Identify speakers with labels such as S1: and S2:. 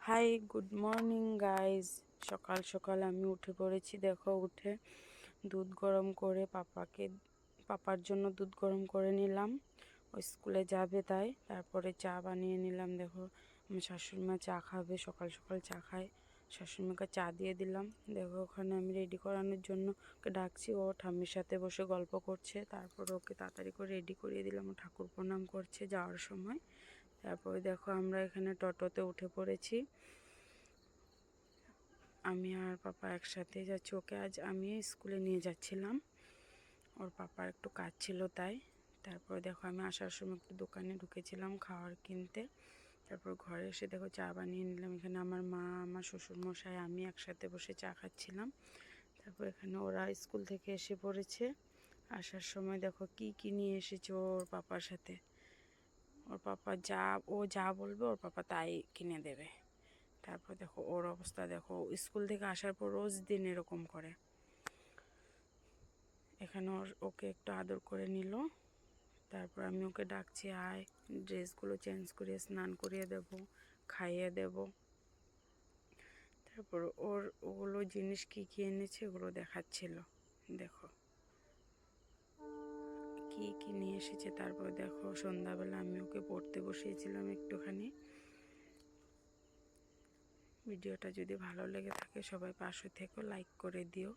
S1: High, good morning guys. সকাল সকাল আমি উঠে পড়েছি। দেখো, উঠে দুধ গরম করে পাপার জন্য দুধ গরম করে নিলাম। ও স্কুলে যাবে তাই। তারপরে চা বানিয়ে নিলাম। দেখো, আমার শাশুড়িমা চা খাবে, সকাল সকাল চা খায়। শাশুড়িমাকে চা দিয়ে দিলাম। দেখো, ওখানে আমি রেডি করানোর জন্য ওকে ডাকছি। ও ঠাম্মির সাথে বসে গল্প করছে। তারপর ওকে তাড়াতাড়ি করে রেডি করিয়ে দিলাম। ও ঠাকুর প্রণাম করছে যাওয়ার সময়। তারপরে দেখো, আমরা এখানে টোটোতে উঠে পড়েছি। আমি আর পাপা একসাথে যাচ্ছি। ওকে আজ আমি স্কুলে নিয়ে যাচ্ছিলাম, ওর পাপার একটু কাজ ছিল তাই। তারপরে দেখো, আমি আসার সময় একটু দোকানে ঢুকেছিলাম খাবার কিনতে। তারপর ঘরে এসে দেখো চা বানিয়ে নিলাম। এখানে আমার মা, আমার শ্বশুরমশাই, আমি একসাথে বসে চা খাচ্ছিলাম। তারপর এখানে ওরা স্কুল থেকে এসে পড়েছে। আসার সময় দেখো কি কি নিয়ে এসেছে ওর পাপার সাথে। ওর পাপা যা বলবে ওর পাপা তাই কিনে দেবে। তারপর দেখো ওর অবস্থা দেখো, স্কুল থেকে আসার পর রোজ দিন এরকম করে। এখানে ওকে একটু আদর করে নিল। তারপর আমি ওকে ডাকছি, আয়, ড্রেসগুলো চেঞ্জ করিয়ে স্নান করিয়ে দেব, খাইয়ে দেব। তারপর ওগুলো জিনিস কি কি এনেছে ওগুলো দেখাচ্ছিল। দেখো কি কি নিয়ে এসেছে। তারপর দেখো সন্ধ্যাবেলা আমি ওকে পড়তে বসিয়েছিলাম একটুখানি। ভিডিওটা যদি ভালো লেগে থাকে সবাই পাশে থেকো, লাইক করে দিও।